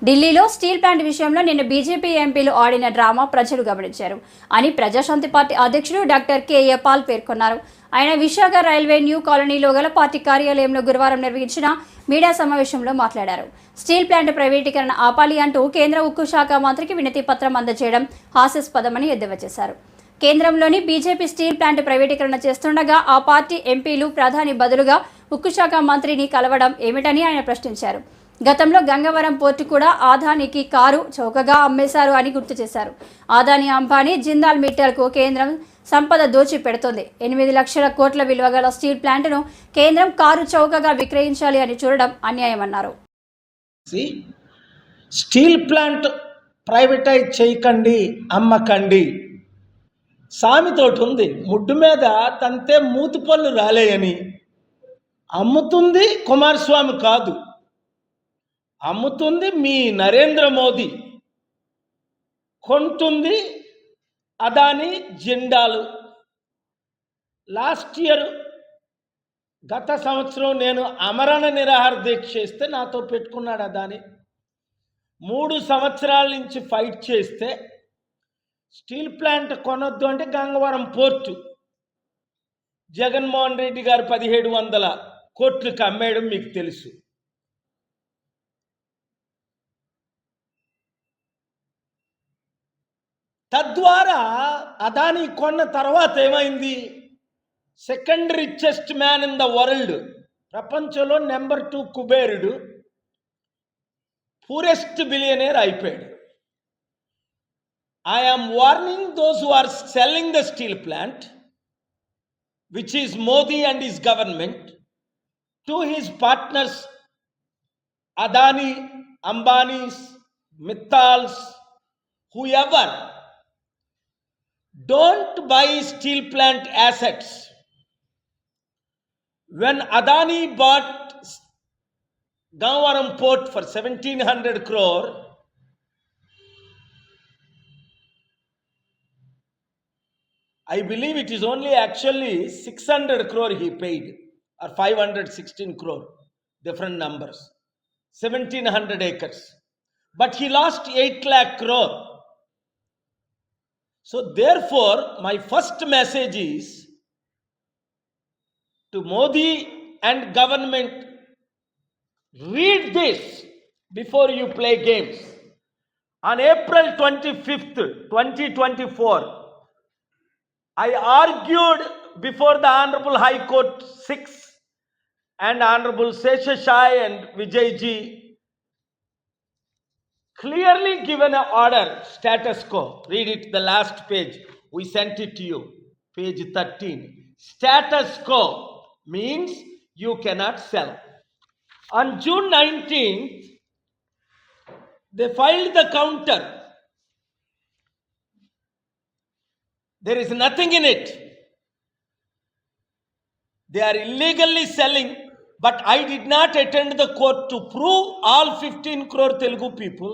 ఢిల్లీలో steel plant విషయంలో నిన్న బీజేపీ ఎంపీలు ఆడిన డ్రామా ప్రజలు గమనించారు అని ప్రజాశాంతి పార్టీ అధ్యక్షుడు డాక్టర్ కెఏ పాల్ పేర్కొన్నారు. ఆయన విశాఖ రైల్వే న్యూ కాలనీలో గల పార్టీ కార్యాలయంలో గురువారం నిర్వహించిన మీడియా సమావేశంలో మాట్లాడారు. స్టీల్ ప్లాంట్ ప్రైవేటీకరణ ఆపాలి అంటూ కేంద్ర ఉక్కు శాఖ మంత్రికి వినతి పత్రం అందజేయడం హాస్యాస్పదమని ఎద్దేవా చేశారు. కేంద్రంలోని బీజేపీ స్టీల్ ప్లాంట్ ప్రైవేటీకరణ చేస్తుండగా ఆ పార్టీ ఎంపీలు ప్రధాని బదులుగా ఉక్కు శాఖ మంత్రిని కలవడం ఏమిటని ఆయన ప్రశ్నించారు. గతంలో గంగవరం పోర్టు కూడా ఆదానికి కారు చౌకగా అమ్మేశారు అని గుర్తు చేశారు. ఆదాని అంబానీ జిందాల్ మిట్టల్కు కేంద్రం సంపద దోచి పెడుతోంది. 8 లక్షల కోట్ల విలువ గల స్టీల్ ప్లాంట్ను కేంద్రం కారు చౌకగా విక్రయించాలి అని చూడడం అన్యాయమన్నారు. స్టీల్ ప్లాంట్ ప్రైవేటైజ్ చేయకండి, అమ్మకండి సామెతోటి ఉంది. ముడ్డు మీద తంతే మూతి పళ్ళు రాలేయని. అమ్ముతుంది కుమారస్వామి కాదు, అమ్ముతుంది మీ నరేంద్ర మోదీ, కొంటుంది అదాని జిండాల్. లాస్ట్ ఇయర్ గత సంవత్సరం నేను అమరణ నిరాహార దీక్ష చేస్తే నాతో పెట్టుకున్నాడు అదాని. 3 సంవత్సరాల నుంచి ఫైట్ చేస్తే స్టీల్ ప్లాంట్ కొనొద్దు అంటే గంగవరం పోర్టు జగన్మోహన్ రెడ్డి గారు 1700 కోట్లకు అమ్మేయడం మీకు తెలుసు. తద్వారా అదాని కొన్న తర్వాత ఏమైంది? Second richest man in the world, ప్రపంచంలో నెంబర్ 2 కుబేరుడు, పూరెస్ట్ బిలియనేర్ అయిపోయాడు. I am warning those who are selling the steel plant, which is Modi and his government, to his partners Adani, Ambanis, Mittals, whoever. Don't buy steel plant assets. When Adani bought Gangavaram port for 1700 crore, I believe it is only actually 600 crore he paid, or 516 crore, different numbers, 1700 acres. But he lost 8 lakh crore. So therefore, my first message is to Modi and government, read this before you play games. On April 25th, 2024, I argued before the Honorable High Court 6 and Honorable Seshashai and Vijayji clearly given an order, status quo. Read it, the last page. We sent it to you, page 13. Status quo means you cannot sell. On June 19th, they filed the counter. There is nothing in it. They are illegally selling, but I did not attend the court to prove all 15 crore Telugu people